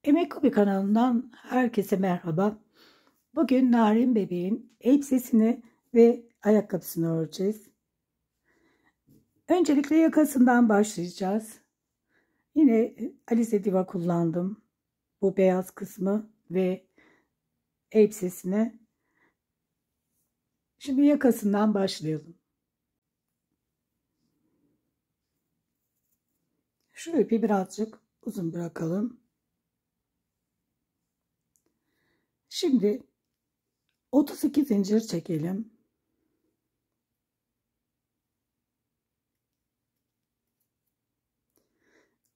Emek Hobi kanalından herkese merhaba. Bugün Narin bebeğin elbisesini ve ayakkabısını öreceğiz. Öncelikle yakasından başlayacağız. Yine Alize Diva kullandım. Bu beyaz kısmı ve elbisesine. Şimdi yakasından başlayalım. Şu ipi birazcık uzun bırakalım. Şimdi 32 zincir çekelim.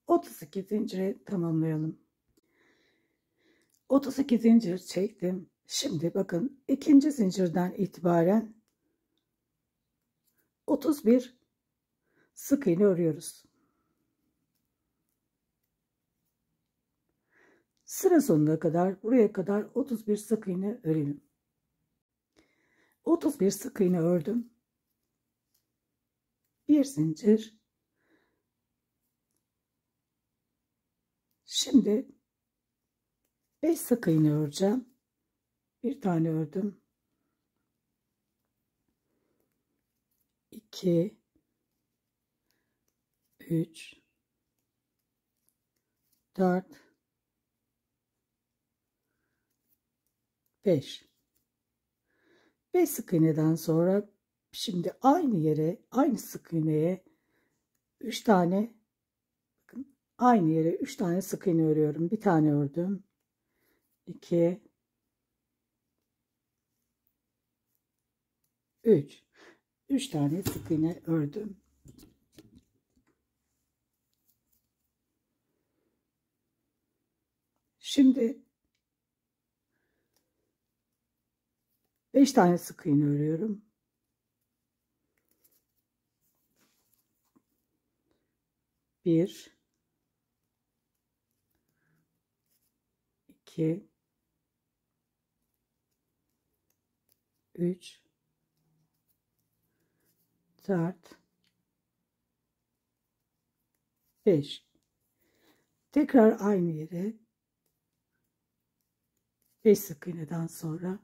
...32 zinciri tamamlayalım. 32 zincir çektim. Şimdi bakın ikinci zincirden itibaren 31 sık iğne örüyoruz. Sıra sonuna kadar buraya kadar 31 sık iğne örelim. 31 sık iğne ördüm. Bir zincir. Şimdi 5 sık iğne öreceğim. Bir tane ördüm. 2 3 4 5 sık iğneden sonra şimdi aynı yere, aynı sık iğneye 3 tane, bakın aynı yere 3 tane sık iğne örüyorum. Bir tane ördüm. 2 3 tane sık iğne ördüm. Şimdi 5 tane sık iğne örüyorum. 1 2 3 4 5 tekrar aynı yere 5 sık iğneden sonra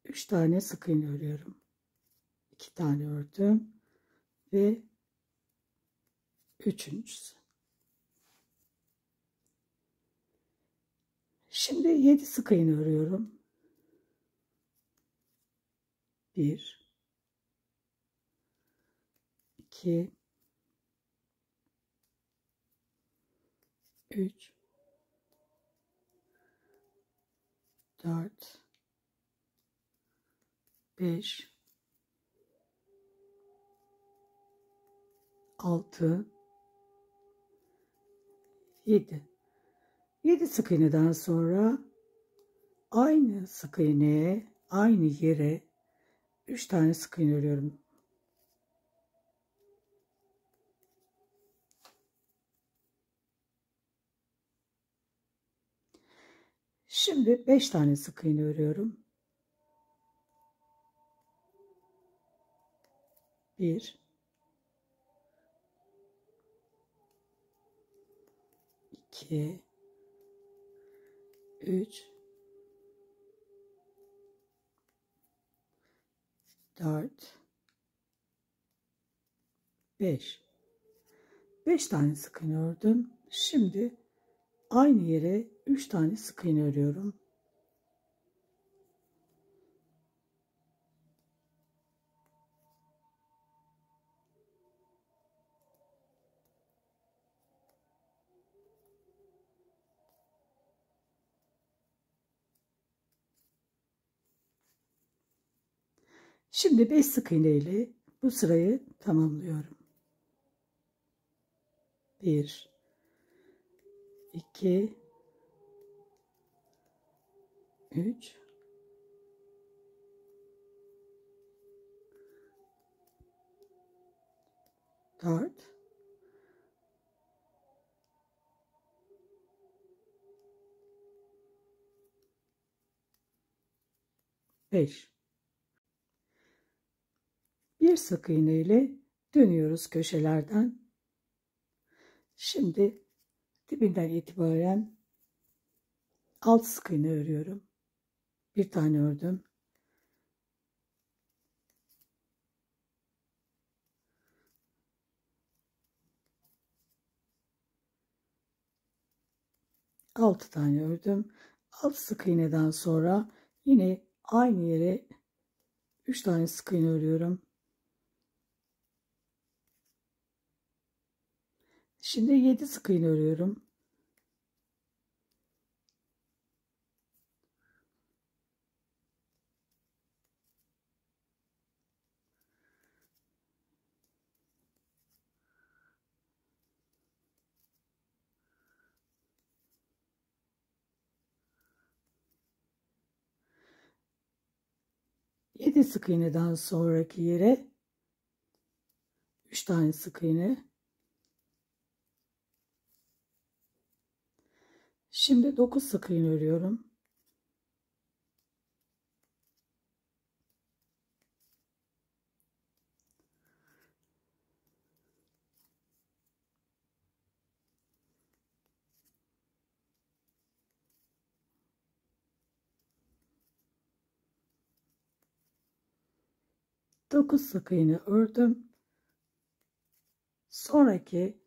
3 tane sık iğne örüyorum. 2 tane ördüm ve üçüncüsü. Şimdi 7 sık iğne örüyorum. 1 2 3 4 5 6 7 sık iğneden sonra aynı sık iğneye, aynı yere 3 tane sık iğne örüyorum. Şimdi 5 tane sık iğne örüyorum. 1 2 3 4 5 tane sık iğne ördüm. Şimdi aynı yere 3 tane sık iğne örüyorum. Şimdi 5 sık iğne ile bu sırayı tamamlıyorum. 1 2 3 4 5 bir sık iğne ile dönüyoruz köşelerden. Şimdi dibinden itibaren 6 sık iğne örüyorum. Bir tane ördüm. Altı tane ördüm. 6 sık iğneden sonra yine aynı yere 3 tane sık iğne örüyorum. Şimdi 7 sık iğne örüyorum. Yedi sık iğneden sonraki yere 3 tane sık iğne. Şimdi 9 sık iğne örüyorum. Dokuz sık iğne ördüm. Sonraki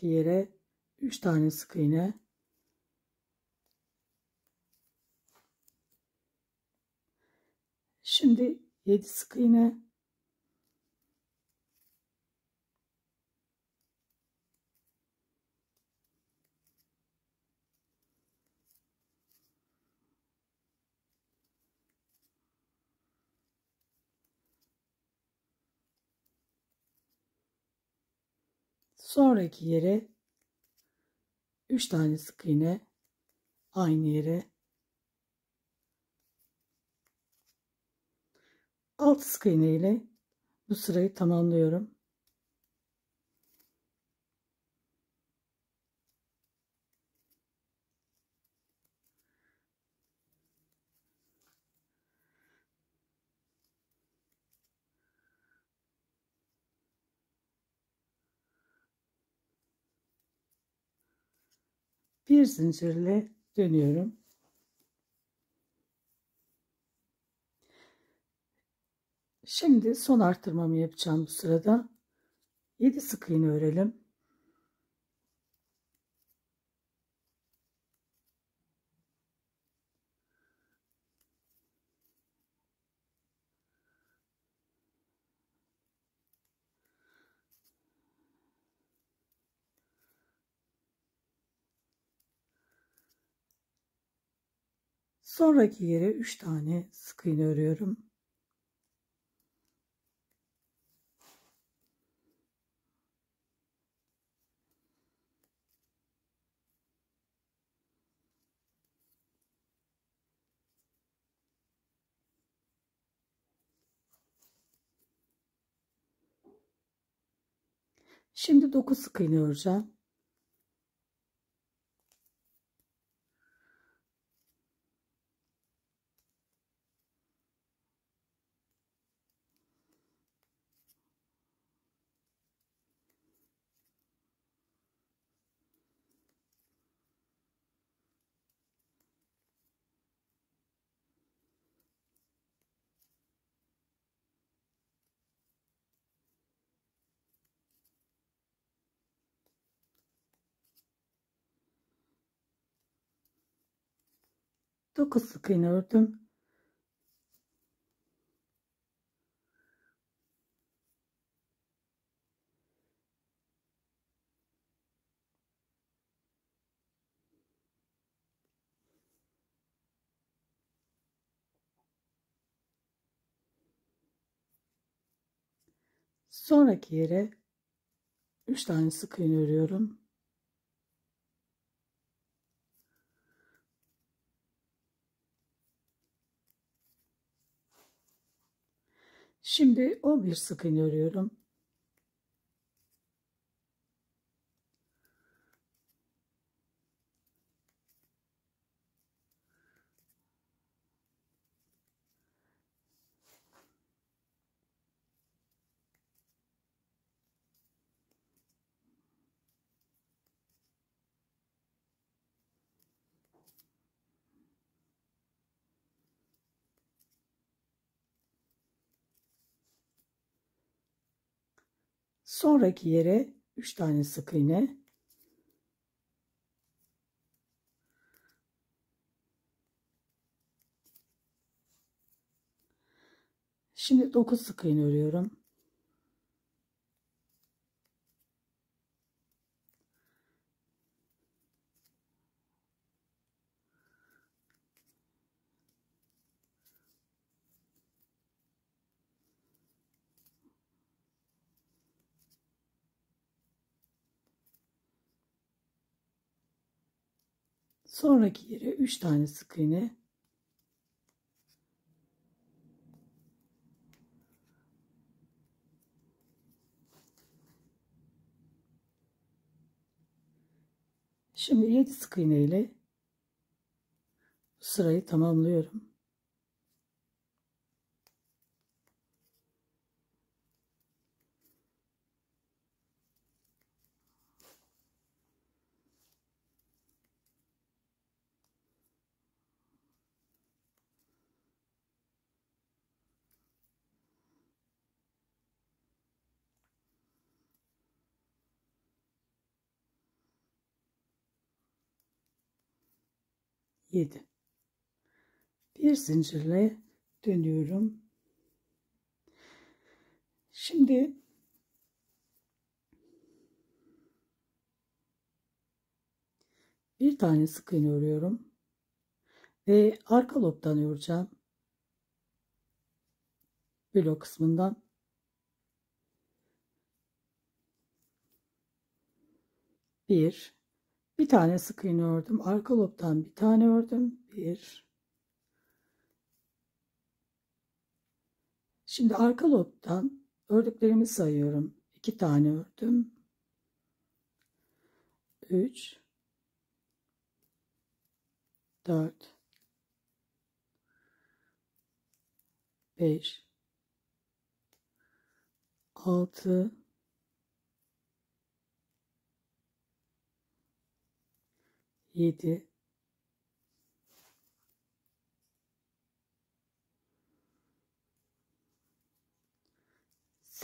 yere 3 tane sık iğne. Şimdi 7 sık iğne. Sonraki yere 3 tane sık iğne. Aynı yere 6 sık iğne ile bu sırayı tamamlıyorum. Bir zincirle dönüyorum. Şimdi son artırmamı yapacağım bu sırada. 7 sık iğne örelim. Sonraki yere 3 tane sık iğne örüyorum. Şimdi 9 sık iğne öreceğim. Dokuz sık iğne ördüm. Sonraki yere 3 tane sık iğne örüyorum. Şimdi 11 sık iğne örüyorum. Sonraki yere 3 tane sık iğne. Şimdi 9 sık iğne örüyorum. Sonraki yere 3 tane sık iğne. Şimdi 7 sık iğne ile sırayı tamamlıyorum. Yedi. Bir zincirle dönüyorum. Şimdi bir tane sık iğne örüyorum ve arka lobdan öreceğim. Blok kısmından. Bir tane sık iğne ördüm. Arka lobdan bir tane ördüm. Şimdi arka lobdan ördüklerimi sayıyorum. 2 tane ördüm. 3 4 5 6 7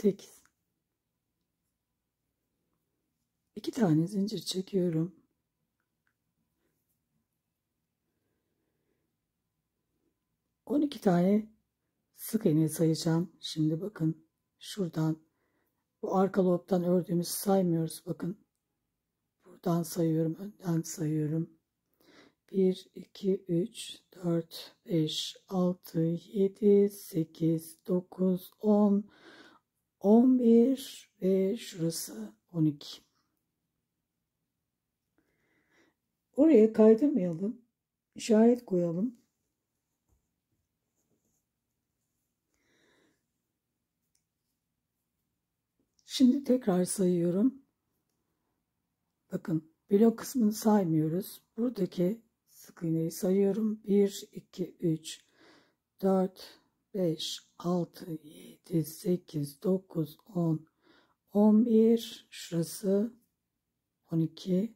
8. 2 tane zincir çekiyorum. 12 tane sık iğne sayacağım. Şimdi bakın şuradan, bu arka lobdan ördüğümüzü saymıyoruz. Bakın buradan sayıyorum, önden sayıyorum. 1 2 3 4 5 6 7 8 9 10 11 ve şurası 12. Oraya kaydırmayalım. İşaret koyalım. Şimdi tekrar sayıyorum. Bakın blok kısmını saymıyoruz. Buradaki sık iğneyi sayıyorum. 1 2 3 4 5 6 7 8 9 10 11, şurası 12.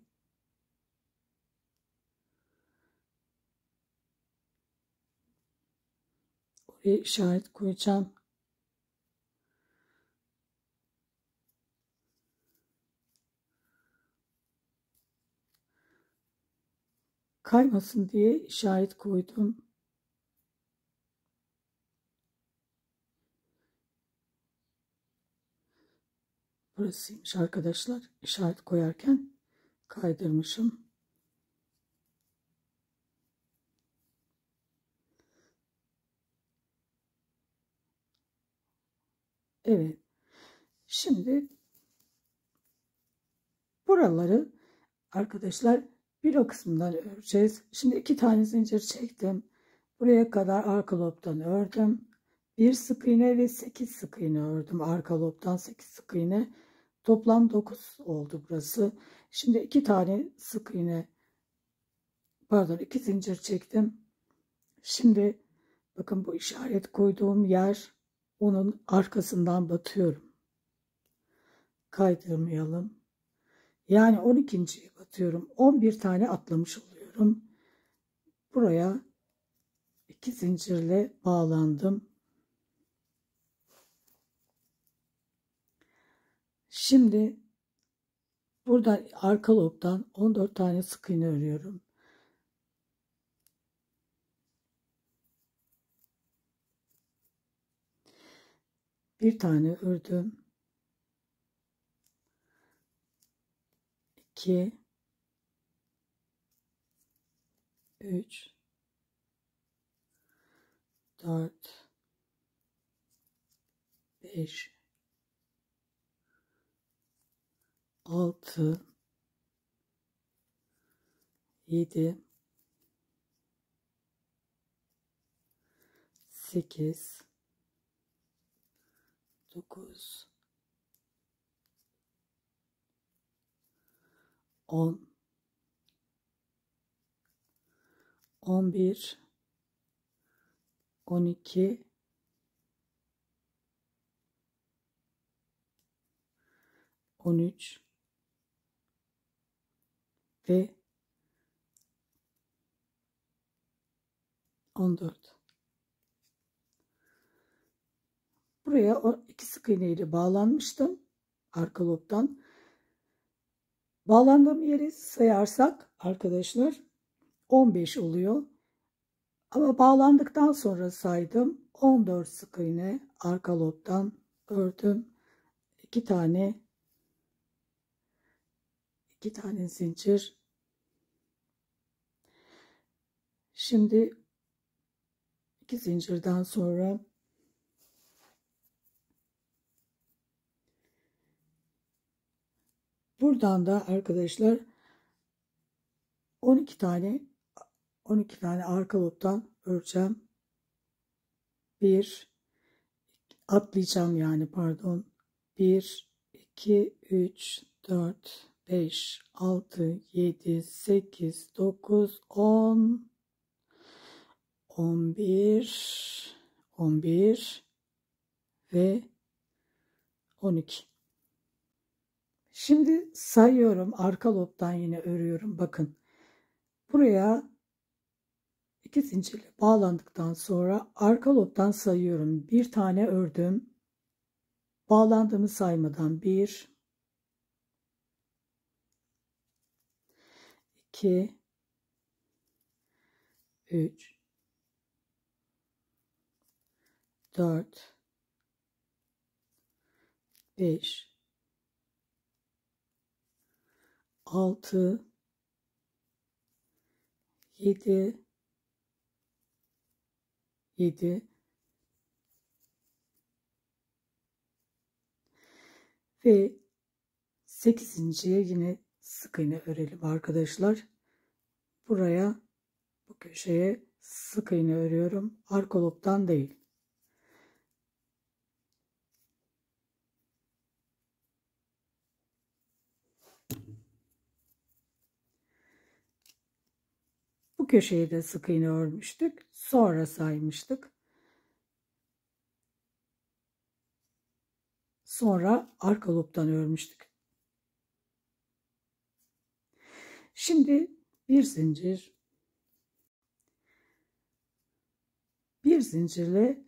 Oraya işaret koyacağım. Kaymasın diye işaret koydum. Burasıymış arkadaşlar. İşaret koyarken kaydırmışım. Evet. Şimdi buraları arkadaşlar blok kısmından öreceğiz. Şimdi 2 tane zincir çektim. Buraya kadar arka lobdan ördüm. 1 sık iğne ve 8 sık iğne ördüm. Arka lobdan 8 sık iğne. Toplam 9 oldu burası. Şimdi 2 tane sık iğne, pardon, 2 zincir çektim. Şimdi bakın bu işaret koyduğum yer, onun arkasından batıyorum. Kaydırmayalım. Yani 12.'ye batıyorum. 11 tane atlamış oluyorum. Buraya 2 zincirle bağlandım. Şimdi buradan arka lobdan 14 tane sık iğne örüyorum. Bir tane ördüm. 2 3 4 5 6 7 8 9 10 11 12 13 ve 14. Buraya o 2 sık iğne ile bağlanmıştım arka lobdan. Bağlandığım yeri sayarsak arkadaşlar 15 oluyor. Ama bağlandıktan sonra saydım. 14 sık iğne arka lobdan ördüm. 2 tane zincir. Şimdi 2 zincirden sonra buradan da arkadaşlar 12 tane arka lobdan öreceğim. Bir atlayacağım yani, pardon. 1 2 3 4 5 6 7 8 9 10 11 11 ve 12. Şimdi sayıyorum, arka lobdan yine örüyorum. Bakın buraya 2 zincirle bağlandıktan sonra arka lobdan sayıyorum. Bir tane ördüm. Bağlandığımı saymadan 1 2 3 4 5 6 7 ve 8.'ye yine sık iğne örelim arkadaşlar. Buraya, bu köşeye sık iğne örüyorum. Arka lobdan değil. Bu köşeye de sık iğne örmüştük. Sonra saymıştık. Sonra arka lobdan örmüştük. Şimdi bir zincirle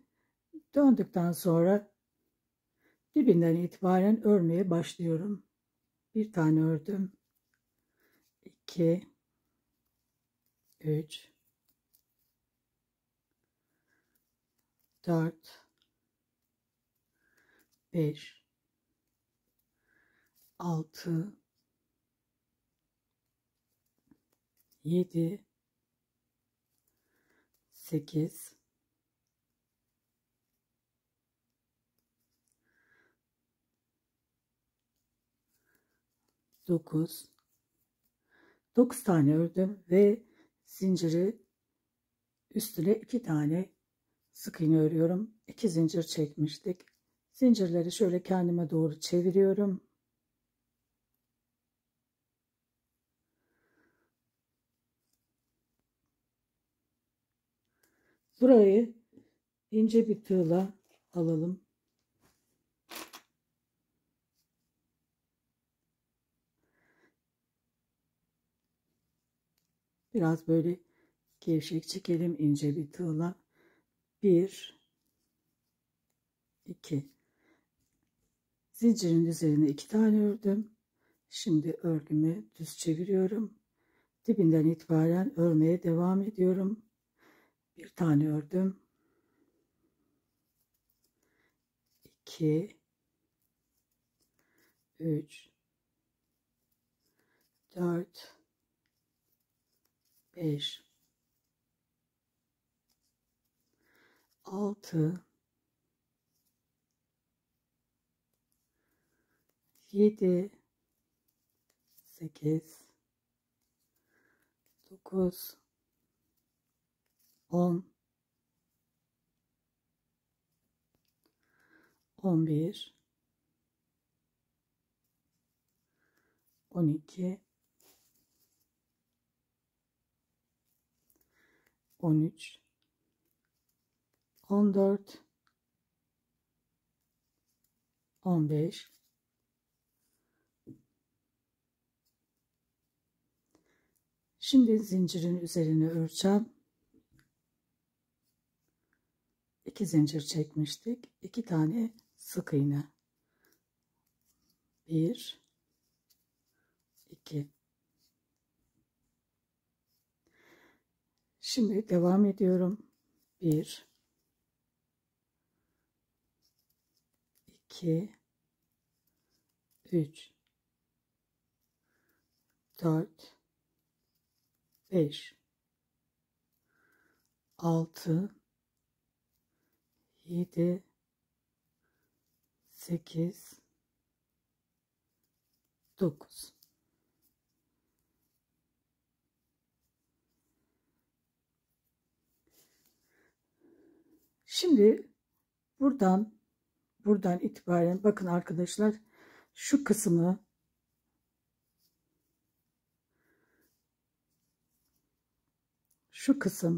döndükten sonra dibinden itibaren örmeye başlıyorum. Bir tane ördüm. 2 3 4 5 6 7 8 9 tane ördüm ve zinciri üstüne 2 tane sık iğne örüyorum. 2 zincir çekmiştik. Zincirleri şöyle kendime doğru çeviriyorum. Burayı ince bir tığla alalım. Biraz böyle gevşek çekelim ince bir tığla. 1 2 Zincirin üzerine 2 tane ördüm. Şimdi örgümü düz çeviriyorum. Dibinden itibaren örmeye devam ediyorum. Bir tane ördüm. 2 3 4 5 6 7 8 9 10 11 12 13 14 15 Şimdi zincirin üzerine öreceğim. 2 zincir çekmiştik. 2 tane sık iğne. 1 2 Şimdi devam ediyorum. 1 2 3 4 5 6 7 8 9 Şimdi buradan itibaren bakın arkadaşlar, şu kısmı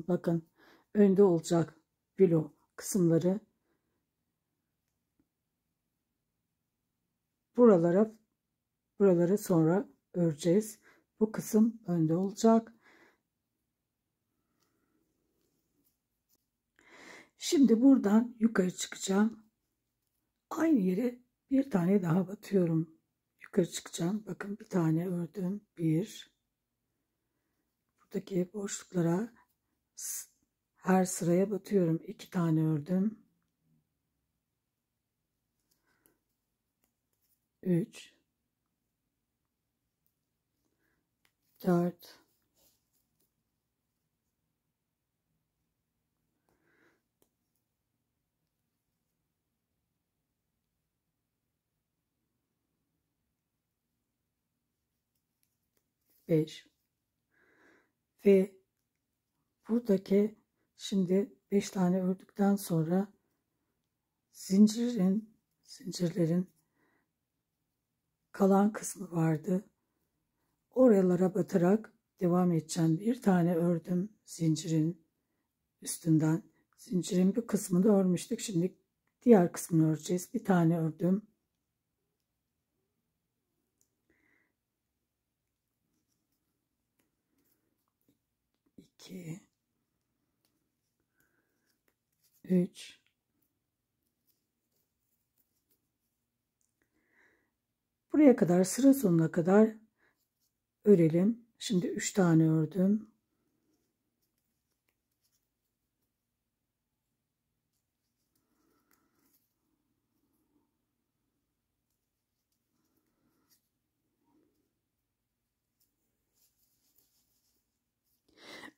bakın önde olacak bilo kısımları buraları sonra öreceğiz. Bu kısım önde olacak. Şimdi buradan yukarı çıkacağım. Aynı yere bir tane daha batıyorum. Yukarı çıkacağım. Bakın bir tane ördüm. Bir. Buradaki boşluklara her sıraya batıyorum. 2 tane ördüm. 3 4 5 ve buradaki şimdi 5 tane ördükten sonra zincirlerin kalan kısmı vardı. Oralara batarak devam edeceğim. Bir tane ördüm zincirin üstünden. Zincirin bir kısmını örmüştük. Şimdi diğer kısmını öreceğiz. Bir tane ördüm. 2 3 Buraya kadar, sıra sonuna kadar örelim. Şimdi 3 tane ördüm.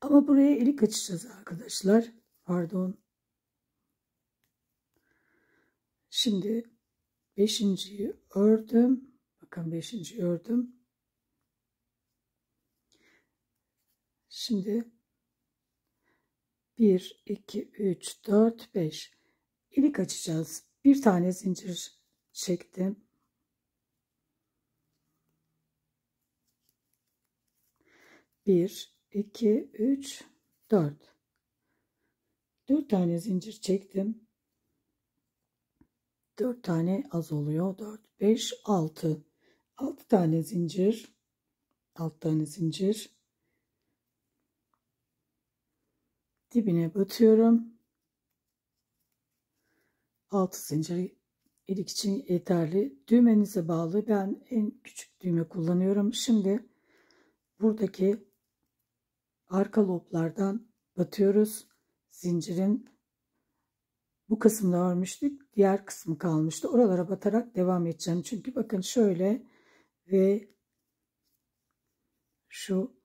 Ama buraya ilik açacağız arkadaşlar. Pardon. Şimdi 5.'yi ördüm. Bakın 5.'yi ördüm. Şimdi 1, 2, 3, 4, 5 ilik açacağız. Bir tane zincir çektim. 1, 2, 3, 4. 4 tane zincir çektim. 4 tane az oluyor. 4, 5, 6. 6 tane zincir. 6 tane zincir. Dibine batıyorum. 6 zincir ilik için yeterli. Düğmenize bağlı. Ben en küçük düğme kullanıyorum. Şimdi buradaki arka loblardan batıyoruz. Zincirin bu kısımda örmüştük. Diğer kısmı kalmıştı. Oralara batarak devam edeceğim. Çünkü bakın şöyle ve şu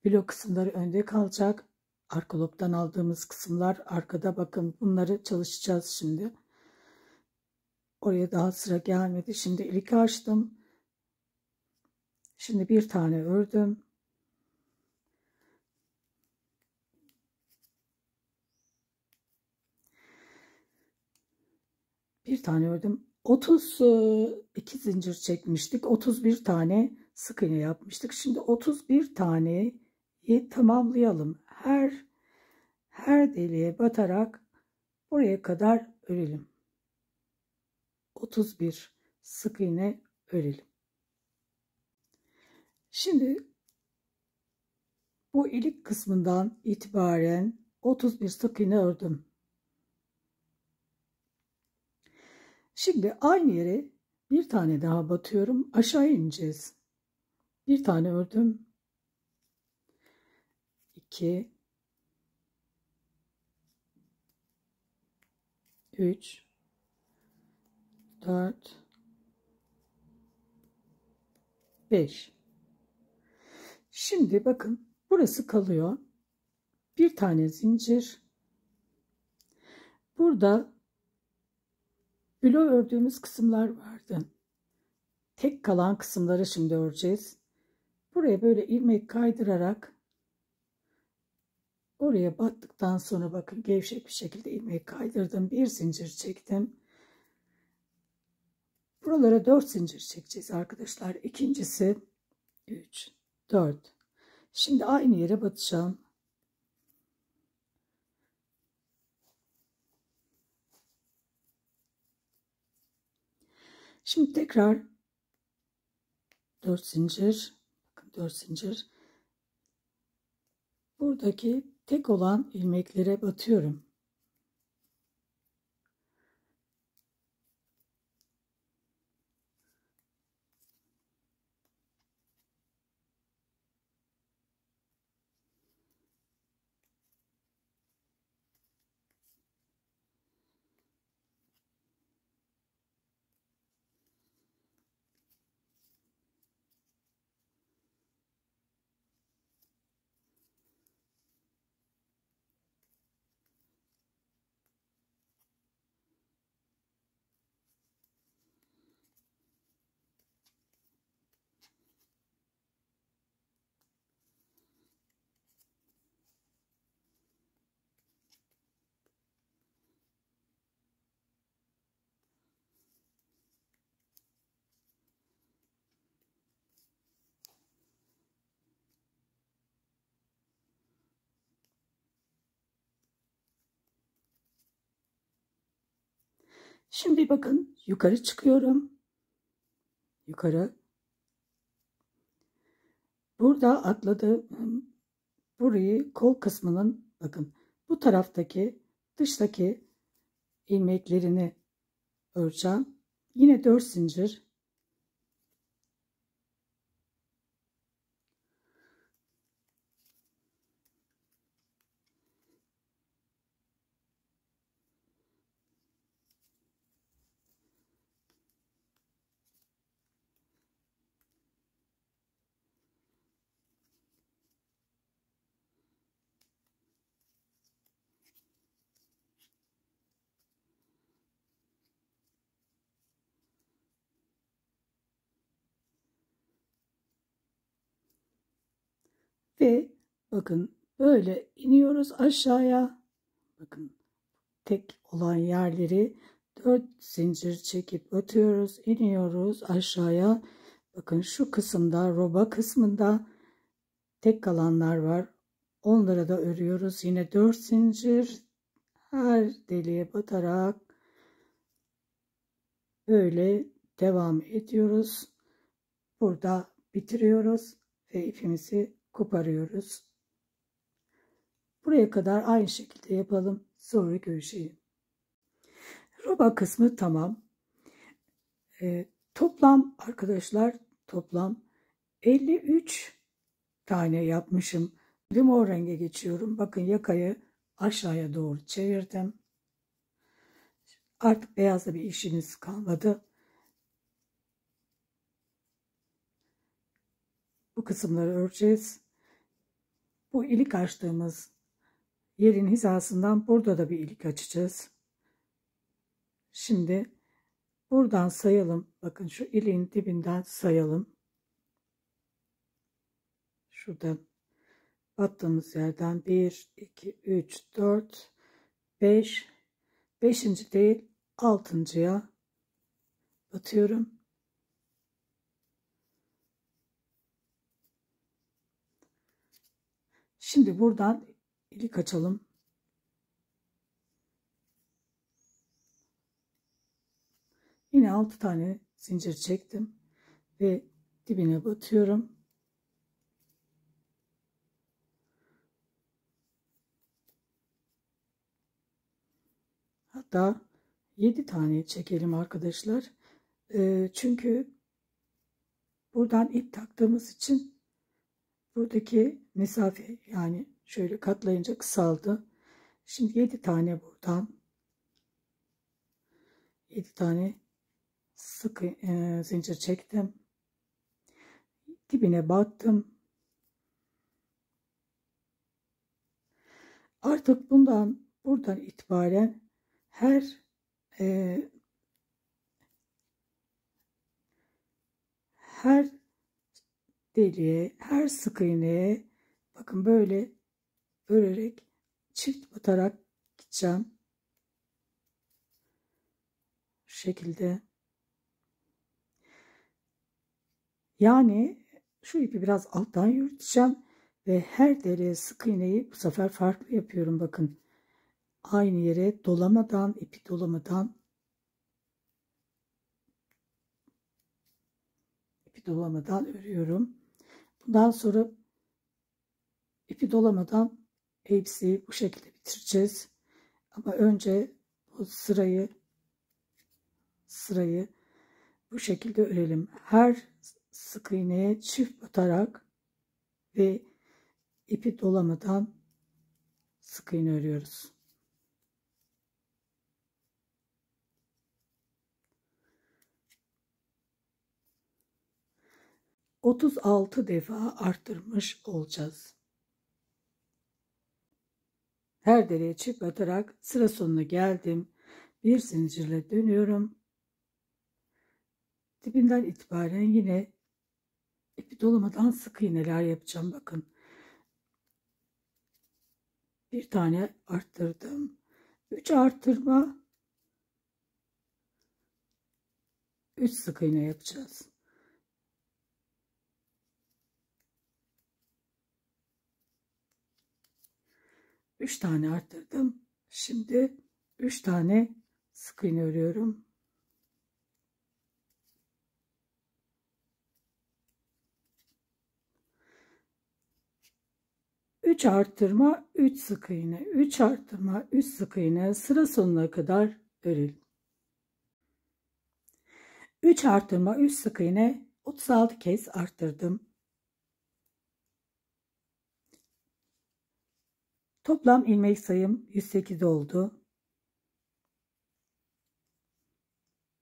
blok kısımları önde kalacak. Arka lobdan aldığımız kısımlar arkada. Bakın bunları çalışacağız şimdi. Oraya daha sıra gelmedi. Şimdi ilik açtım. Şimdi bir tane ördüm. Bir tane ördüm. 32 zincir çekmiştik. 31 tane sık iğne yapmıştık. Şimdi 31 taneyi tamamlayalım. Her deliğe batarak buraya kadar örelim. 31 sık iğne örelim. Şimdi bu ilik kısmından itibaren 31 sık iğne ördüm. Şimdi aynı yere bir tane daha batıyorum. Aşağı ineceğiz. Bir tane ördüm. 2 3 4 5. Şimdi bakın burası kalıyor. Bir tane zincir. Burada blok ördüğümüz kısımlar vardı. Tek kalan kısımları şimdi öreceğiz. Buraya böyle ilmek kaydırarak oraya battıktan sonra bakın gevşek bir şekilde ilmek kaydırdım. Bir zincir çektim. Buralara 4 zincir çekeceğiz arkadaşlar. İkincisi 3 4. Şimdi aynı yere batacağım. Şimdi tekrar 4 zincir. Bakın 4 zincir. Buradaki tek olan ilmeklere batıyorum. Şimdi bakın yukarı çıkıyorum. Yukarı. Burada atladığım burayı kol kısmının bakın bu taraftaki dıştaki ilmeklerini öreceğim. Yine 4 zincir. Ve bakın böyle iniyoruz aşağıya. Bakın tek olan yerleri 4 zincir çekip ötüyoruz. İniyoruz aşağıya. Bakın şu kısımda roba kısmında tek kalanlar var. Onlara da örüyoruz. Yine 4 zincir her deliğe batarak böyle devam ediyoruz. Burada bitiriyoruz ve ipimizi koparıyoruz. Buraya kadar aynı şekilde yapalım. Sonra görüşelim. Roba kısmı tamam. Toplam arkadaşlar, toplam 53 tane yapmışım. Limon renge geçiyorum. Bakın yakayı aşağıya doğru çevirdim. Artık beyazla bir işimiz kalmadı. Bu kısımları öreceğiz. Bu ilik açtığımız yerin hizasından burada da bir ilik açacağız. Şimdi buradan sayalım. Bakın şu iliğin dibinden sayalım. Şuradan battığımız yerden 1, 2, 3, 4, 5, 5. değil 6.'ya batıyorum. Şimdi buradan ilik açalım. Yine 6 tane zincir çektim ve dibine batıyorum. Hatta 7 tane çekelim arkadaşlar. Çünkü buradan ip taktığımız için buradaki mesafe, yani şöyle katlayınca kısaldı. Şimdi 7 tane buradan, 7 tane sık zincir çektim. Dibine battım. Artık buradan itibaren e, her deliğe, her sık iğneye bakın böyle örerek çift batarak gideceğim. Şu şekilde. Yani şu ipi biraz alttan yürüteceğim ve her deliğe sık iğneyi bu sefer farklı yapıyorum. Bakın aynı yere dolamadan, ipi dolamadan örüyorum. Bundan sonra ipi dolamadan hepsi bu şekilde bitireceğiz. Ama önce bu sırayı bu şekilde örelim. Her sık iğneye çift batarak ve ipi dolamadan sık iğne örüyoruz. ...36 defa arttırmış olacağız. Her deliğe çift batarak sıra sonuna geldim. Bir zincirle dönüyorum. Dibinden itibaren yine ipi dolamadan sık iğneler yapacağım. Bakın. Bir tane arttırdım. 3 arttırma. 3 sık iğne yapacağız. Üç tane arttırdım. Şimdi 3 tane sık iğne örüyorum. Üç arttırma, 3 sık iğne, 3 arttırma, 3 sık iğne, sıra sonuna kadar örelim. 3 arttırma, 3 sık iğne, 36 kez arttırdım. Toplam ilmek sayım 108 oldu.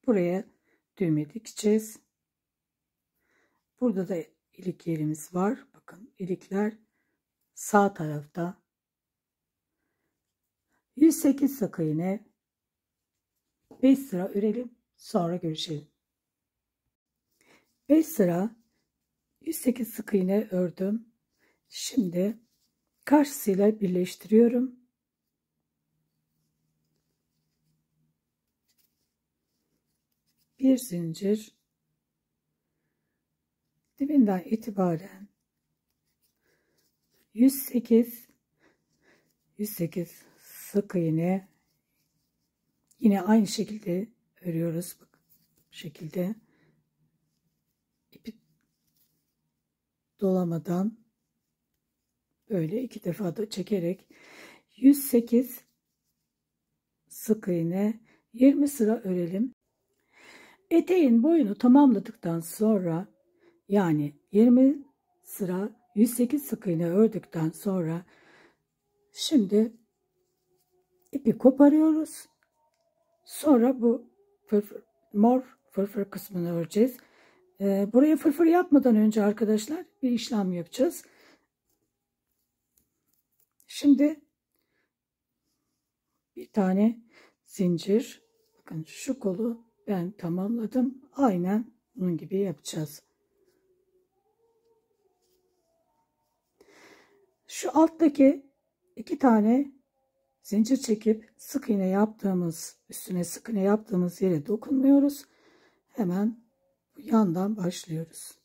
Buraya düğme dikeceğiz. Burada da ilik yerimiz var. Bakın ilikler sağ tarafta. 108 sık iğne, 5 sıra örelim. Sonra görüşelim. 5 sıra 108 sık iğne ördüm. Şimdi karşısıyla birleştiriyorum. Bir zincir, dibinden itibaren 108 sık iğne, yine aynı şekilde örüyoruz. Bak, bu şekilde ipi dolamadan böyle 2 defa da çekerek 108 sık iğne, 20 sıra örelim. Eteğin boyunu tamamladıktan sonra, yani 20 sıra 108 sık iğne ördükten sonra şimdi ipi koparıyoruz. Sonra bu mor fırfır kısmını öreceğiz. Buraya fırfır yapmadan önce arkadaşlar bir işlem yapacağız. Şimdi bir tane zincir. Bakın şu kolu ben tamamladım. Aynen bunun gibi yapacağız. Şu alttaki 2 tane zincir çekip sık iğne yaptığımız, üstüne sık iğne yaptığımız yere dokunmuyoruz. Hemen yandan başlıyoruz.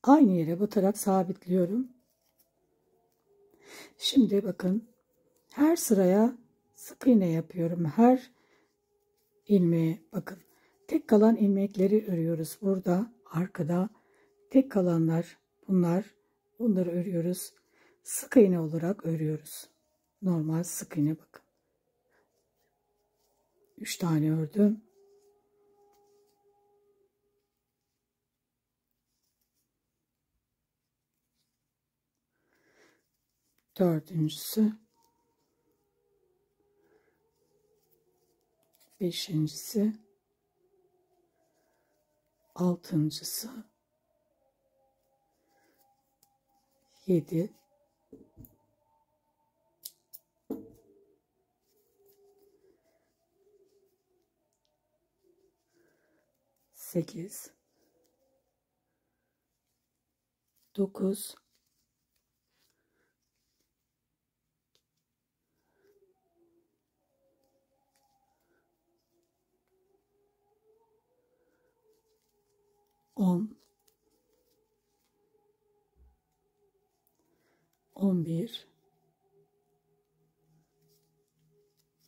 Aynı yere batarak sabitliyorum. Şimdi bakın her sıraya sık iğne yapıyorum. Her ilmeğe bakın. Tek kalan ilmekleri örüyoruz. Burada arkada tek kalanlar bunlar. Bunları örüyoruz. Sık iğne olarak örüyoruz. Normal sık iğne bakın. 3 tane ördüm. Dördüncüsü. Beşincisi. Altıncısı. 7. 8. 9. 10. 11.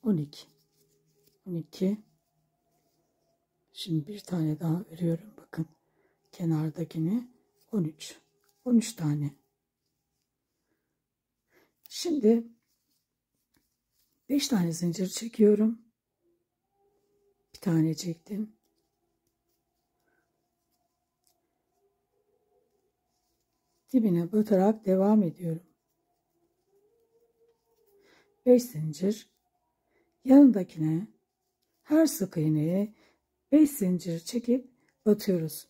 12. 12. Şimdi bir tane daha örüyorum. Bakın kenardakini 13. 13 tane. Şimdi 5 tane zincir çekiyorum. Bir tane çektim. Dibine batarak devam ediyorum. 5 zincir. Yanındakine her sık iğneye 5 zincir çekip batıyoruz.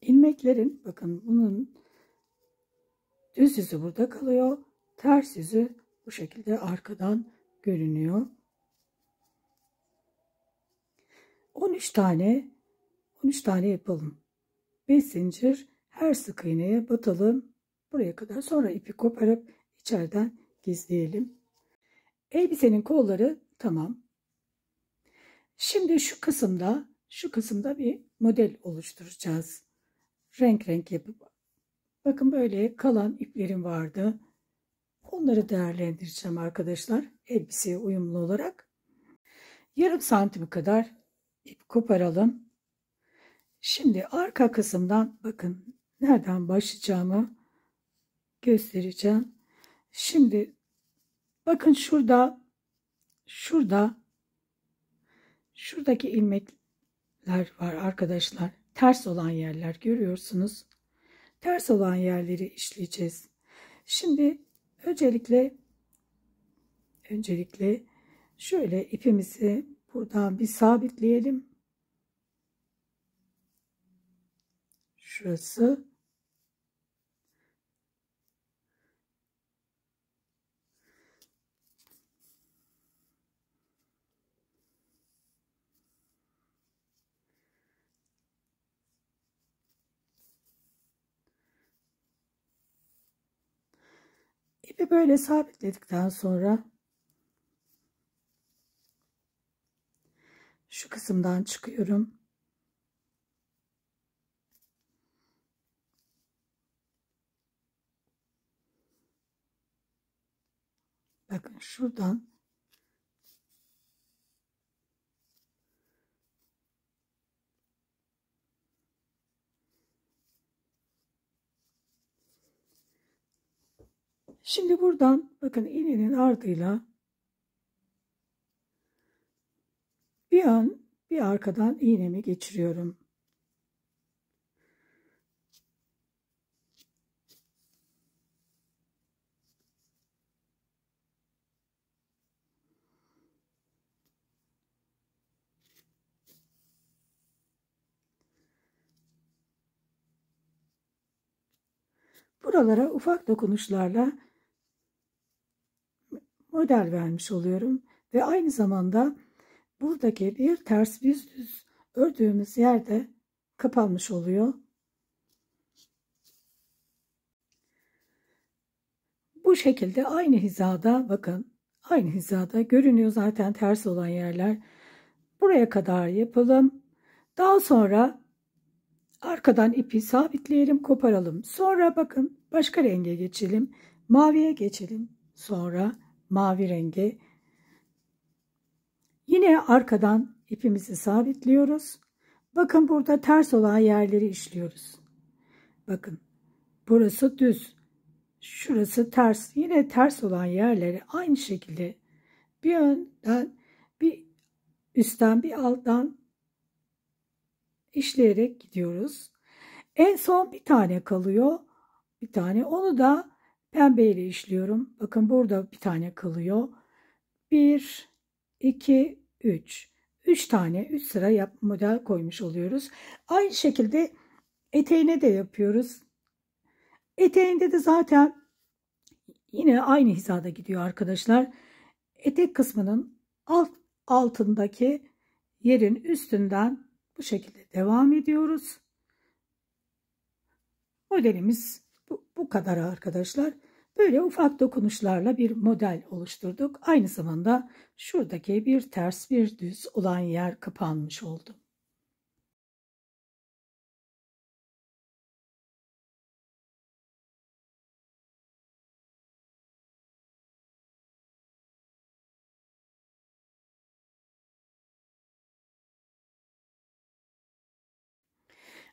İlmeklerin bakın bunun düz yüzü burada kalıyor. Ters yüzü bu şekilde arkadan görünüyor. 13 tane yapalım. 5 zincir her sık iğneye batalım. Buraya kadar, sonra ipi koparıp içeriden gizleyelim. Elbisenin kolları tamam. Şimdi şu kısımda bir model oluşturacağız. Renk renk yapıp. Bakın böyle kalan iplerim vardı. Onları değerlendireceğim arkadaşlar. Elbiseye uyumlu olarak. Yarım santim kadar ip koparalım. Şimdi arka kısımdan bakın nereden başlayacağımı göstereceğim. Şimdi bakın şuradaki ilmekler var arkadaşlar. Ters olan yerler görüyorsunuz. Ters olan yerleri işleyeceğiz. Şimdi öncelikle şöyle ipimizi buradan bir sabitleyelim. Şurası. İpi böyle sabitledikten sonra şu kısımdan çıkıyorum. bakın şuradan şimdi buradan bakın iğnenin ardıyla bir ön bir arkadan iğnemi geçiriyorum. Buralara ufak dokunuşlarla model vermiş oluyorum ve aynı zamanda buradaki bir ters bir düz ördüğümüz yerde kapanmış oluyor. Bu şekilde aynı hizada bakın aynı hizada görünüyor zaten ters olan yerler. Buraya kadar yapalım. Daha sonra arkadan ipi sabitleyelim, koparalım. Sonra bakın başka renge geçelim. Maviye geçelim. Sonra mavi renge. Yine arkadan ipimizi sabitliyoruz. Bakın burada ters olan yerleri işliyoruz. Bakın burası düz. Şurası ters. Yine ters olan yerleri aynı şekilde bir önden bir üstten bir alttan işleyerek gidiyoruz. En son bir tane kalıyor. Bir tane onu da pembeyle işliyorum. Bakın burada bir tane kalıyor. 1, 2, 3. 3 tane 3 sıra model koymuş oluyoruz. Aynı şekilde eteğine de yapıyoruz. Eteğinde de zaten yine aynı hizada gidiyor arkadaşlar. Etek kısmının altındaki yerin üstünden bu şekilde devam ediyoruz. Modelimiz bu kadar arkadaşlar. Böyle ufak dokunuşlarla bir model oluşturduk. Aynı zamanda şuradaki bir ters bir düz olan yer kapanmış oldu.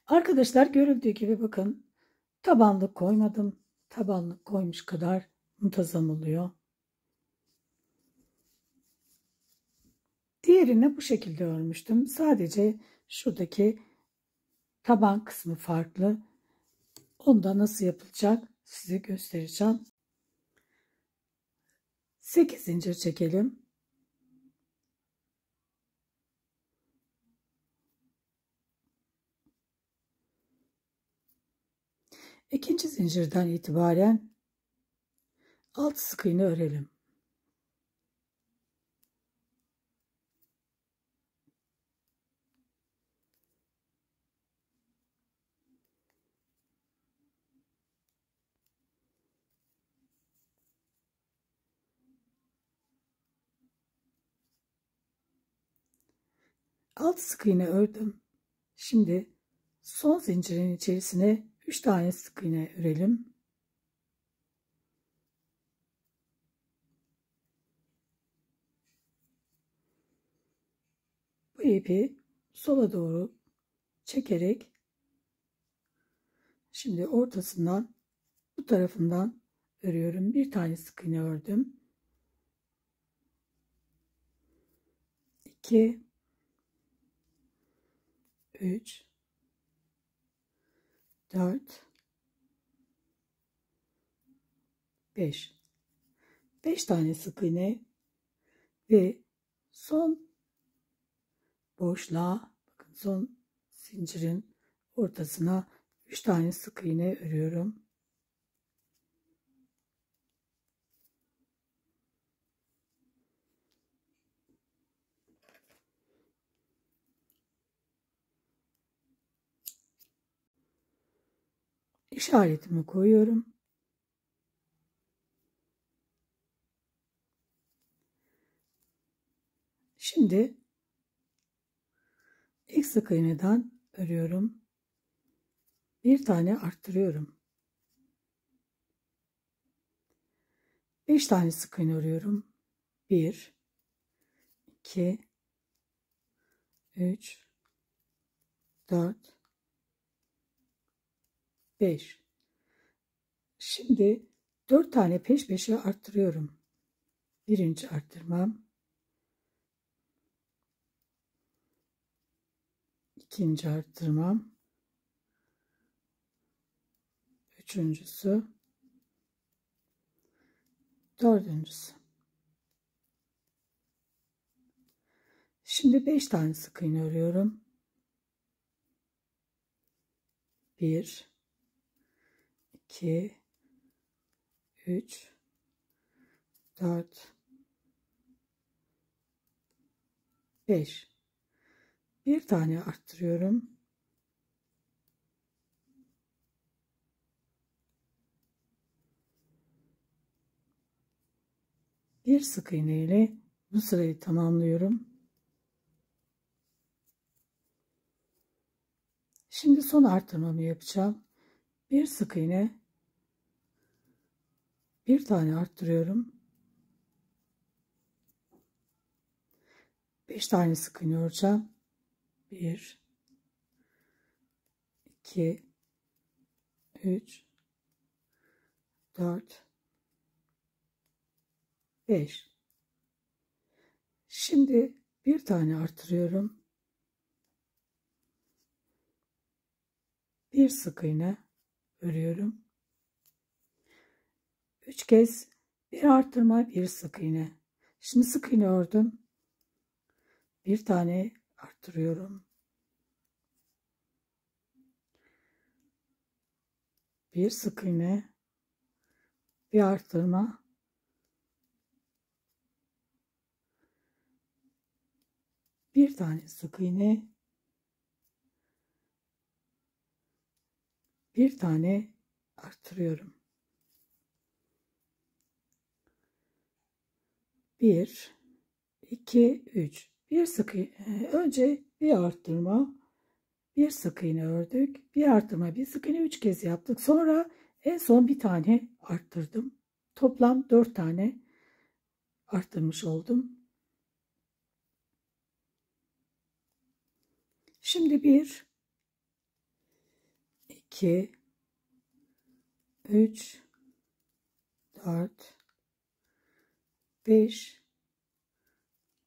Arkadaşlar görüldüğü gibi bakın tabanlık koymadım. Tabanlık koymuş kadar muntazam oluyor. Diğerini bu şekilde örmüştüm. Sadece şuradaki taban kısmı farklı. Onda nasıl yapılacak size göstereceğim. 8 zincir çekelim. İkinci zincirden itibaren alt sık iğne örelim. Alt sık iğne ördüm. Şimdi son zincirin içerisine 3 tane sık iğne örelim. Bu ipi sola doğru çekerek şimdi ortasından bu tarafından örüyorum. Bir tane sık iğne ördüm. 2 3 4 5 5 tane sık iğne ve son boşluğa bakın son zincirin ortasına 3 tane sık iğne örüyorum. İşaretimi koyuyorum. Şimdi ilk sık iğneden örüyorum. Bir tane arttırıyorum. 5 tane sık iğne örüyorum. 1 2 3 4 5. Şimdi 4 tane peş peşe arttırıyorum. Birinci arttırmam, ikinci arttırmam, üçüncüsü, dördüncüsü. Şimdi 5 tane sık iğne örüyorum. 1 2 3 4 5. Bir tane arttırıyorum. Bir sık iğne ile bu sırayı tamamlıyorum. Şimdi son arttırmamı yapacağım. Bir sık iğne, bir tane arttırıyorum. 5 tane sık iğne öreceğim. 1 2 3 4 5. Şimdi bir tane artırıyorum. Bir sık iğne örüyorum. 3 kez bir artırma, bir sık iğne. Şimdi sık iğne ördüm. Bir tane artırıyorum. Bir sık iğne, bir artırma. Bir tane sık iğne, bir tane artırıyorum. 1 2 3. Bir sık iğne, önce bir arttırma, bir sık iğne ördük, bir artırma, bir sık iğne 3 kez yaptık. Sonra en son bir tane arttırdım. Toplam 4 tane arttırmış oldum. Şimdi 1 2 3 4 5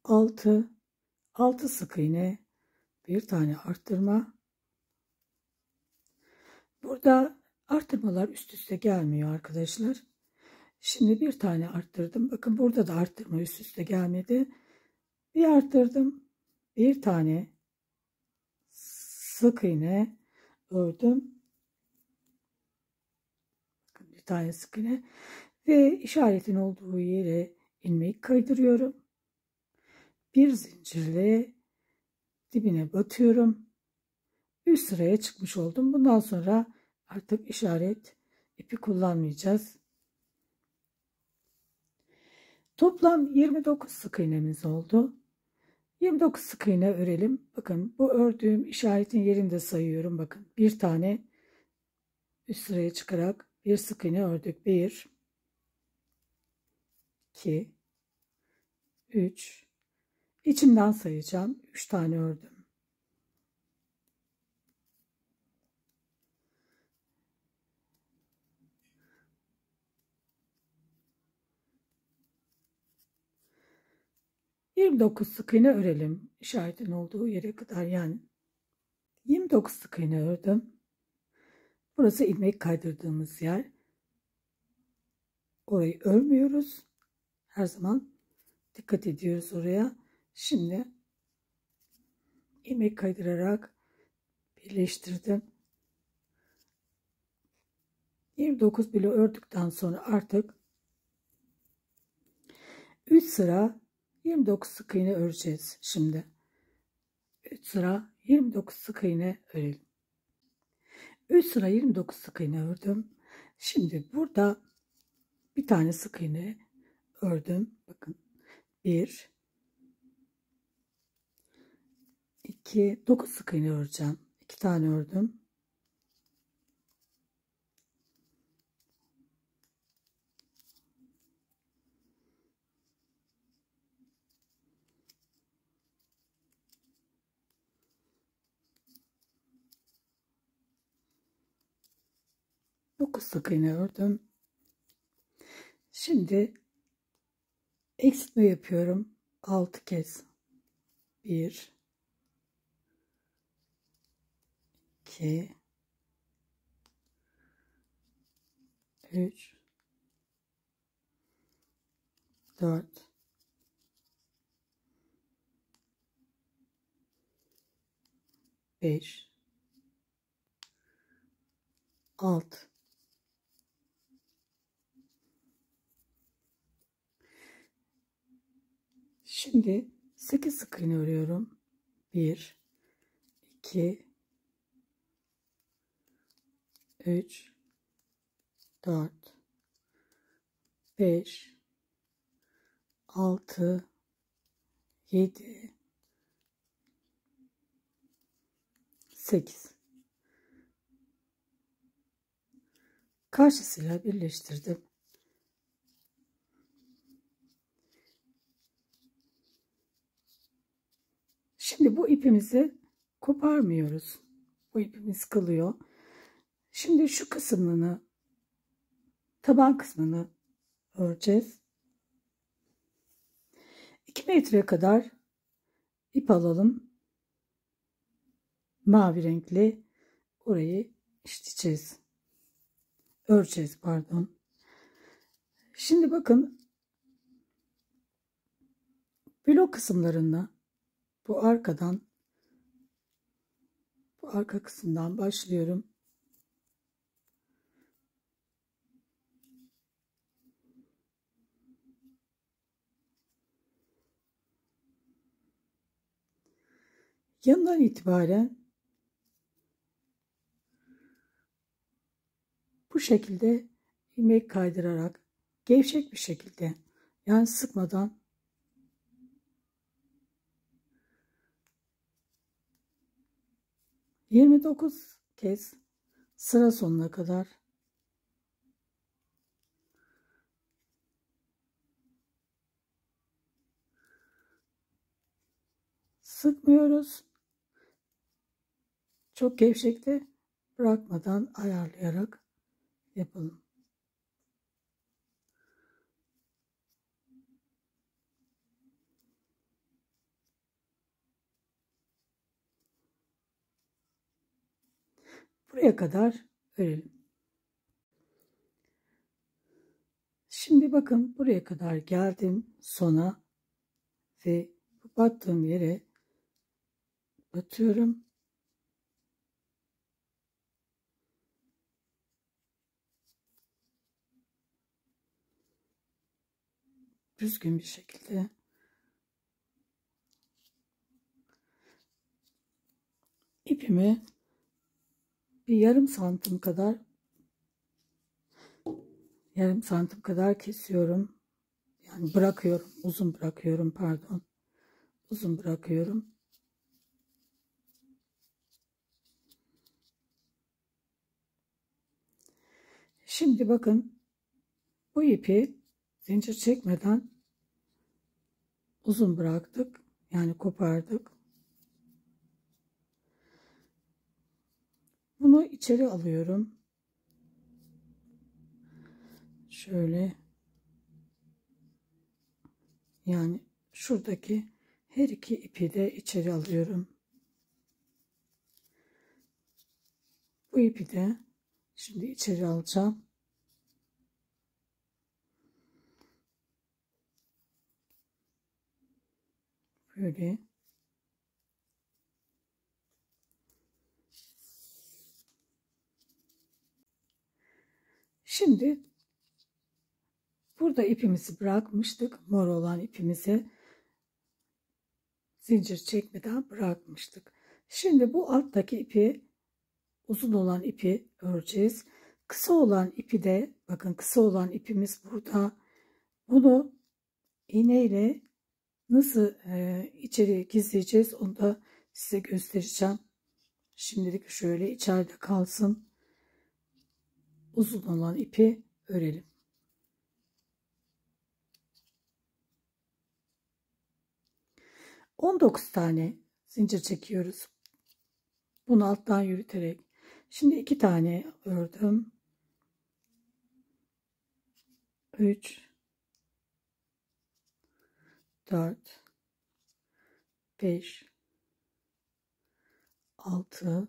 6 sık iğne, bir tane arttırma. Burada arttırmalar üst üste gelmiyor arkadaşlar. Şimdi bir tane arttırdım. Bakın burada da arttırma üst üste gelmedi. Bir arttırdım. Bir tane sık iğne ördüm. Bakın bir tane sık iğne ve işaretin olduğu yere ilmeği kaydırıyorum. Bir zincirle dibine batıyorum. Üst sıraya çıkmış oldum. Bundan sonra artık işaret ipi kullanmayacağız. Toplam 29 sık iğnemiz oldu. 29 sık iğne örelim. Bakın bu ördüğüm işaretin yerinde sayıyorum. Bakın bir tane üst sıraya çıkarak bir sık iğne ördük. 1 2 3. İçimden sayacağım. 3 tane ördüm. 29 sık iğne örelim. İşaretin olduğu yere kadar, yani 29 sık iğne ördüm. Burası ilmek kaydırdığımız yer. Orayı örmüyoruz. Her zaman dikkat ediyoruz oraya. Şimdi ilmek kaydırarak birleştirdim. 29 bile ördükten sonra artık 3 sıra 29 sık iğne öreceğiz şimdi. 3 sıra 29 sık iğne örelim. 3 sıra 29 sık iğne ördüm. Şimdi burada bir tane sık iğne ördüm. Bakın 1 2 9 sık iğne öreceğim. 2 tane ördüm. 9 sık iğne ördüm. Şimdi eksiltme yapıyorum 6 kez. 1 2 3 4 5 6. Şimdi 8 sık iğne örüyorum. 1 2 3 4 5 6 7 8. Karşısıyla birleştirdim. Şimdi bu ipimizi koparmıyoruz. Bu ipimiz kalıyor. Şimdi şu kısmını, taban kısmını öreceğiz. 2 metre kadar ip alalım. Mavi renkli, orayı işleyeceğiz. Öreceğiz, pardon. Şimdi bakın, blok kısımlarına bu arkadan, bu arka kısımdan başlıyorum. Yanından itibaren bu şekilde ilmek kaydırarak, gevşek bir şekilde, yani sıkmadan 29 kez sıra sonuna kadar sıkmıyoruz. Çok gevşekte bırakmadan ayarlayarak yapalım. Buraya kadar örelim. Şimdi bakın, buraya kadar geldim sona ve battığım yere batıyorum. Düzgün bir şekilde ipimi bir yarım santim kadar kesiyorum. Yani bırakıyorum, uzun bırakıyorum, pardon. Uzun bırakıyorum. Şimdi bakın, bu ipi zincir çekmeden uzun bıraktık. Yani kopardık. Bunu içeri alıyorum. Şöyle, yani şuradaki her iki ipi de içeri alıyorum. Bu ipi de şimdi içeri alacağım. Böyle. Şimdi burada ipimizi bırakmıştık. Mor olan ipimizi zincir çekmeden bırakmıştık. Şimdi bu alttaki ipi, uzun olan ipi öreceğiz. Kısa olan ipi de, bakın kısa olan ipimiz burada. Bunu iğneyle nasıl içeri gizleyeceğiz onu da size göstereceğim. Şimdilik şöyle içeride kalsın. Uzun olan ipi örelim. ...19 tane zincir çekiyoruz. Bunu alttan yürüterek. Şimdi 2 tane ördüm. 3, 4, 5, 6,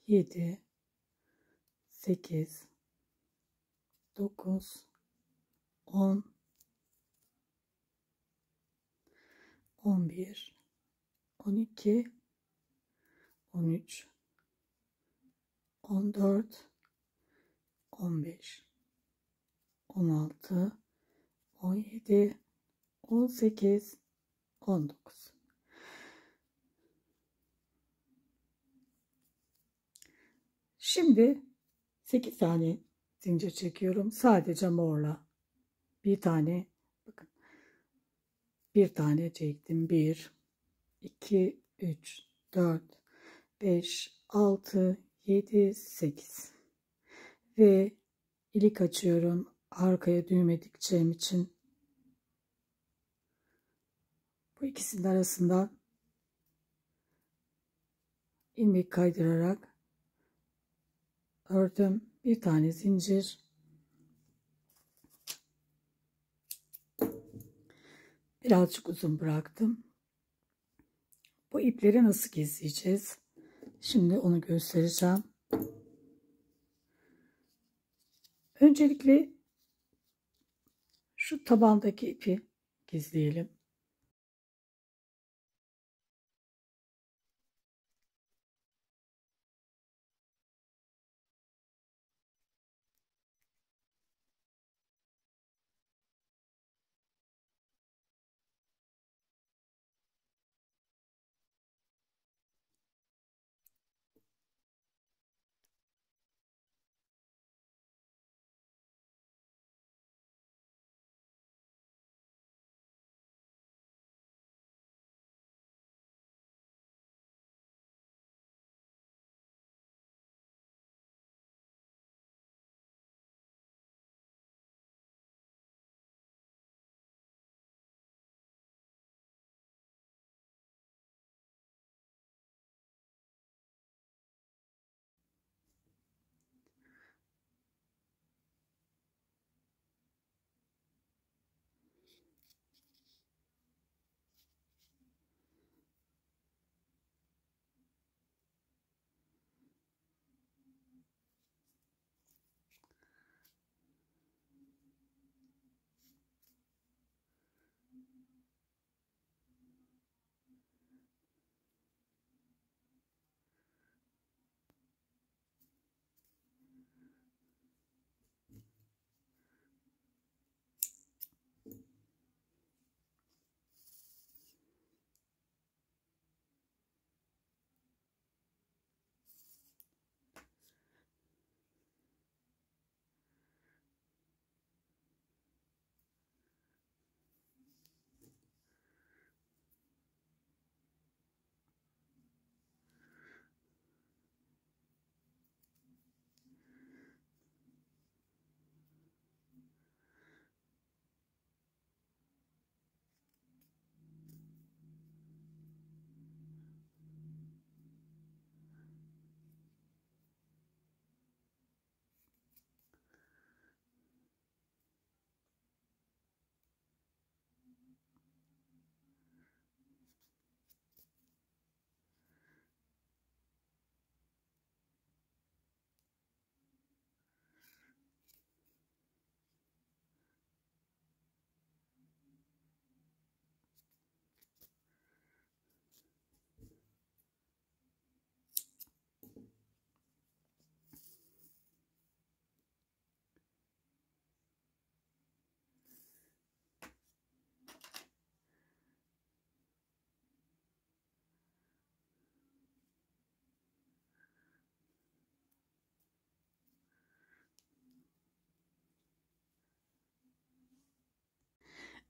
7, 8, 9, 10, 11, 12, 13, 14, 15, 16, 17, 18, 19. Şimdi 8 tane zincir çekiyorum. Sadece morla. Bir tane, bakın. Bir tane çektim. 1, 2, 3, 4, 5, 6, 7, 8. Ve ilik açıyorum. Arkaya düğme dikeceğim için. Bu ikisinin arasından ilmek kaydırarak ördüm. Bir tane zincir. Birazcık uzun bıraktım. Bu ipleri nasıl gizleyeceğiz? Şimdi onu göstereceğim. Öncelikle şu tabandaki ipi gizleyelim.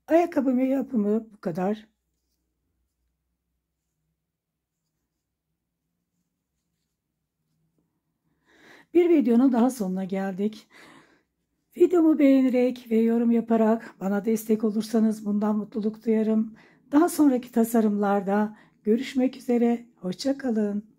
Ayakkabımın yapımı bu kadar. Bir videonun daha sonuna geldik. Videomu beğenerek ve yorum yaparak bana destek olursanız bundan mutluluk duyarım. Daha sonraki tasarımlarda görüşmek üzere. Hoşça kalın.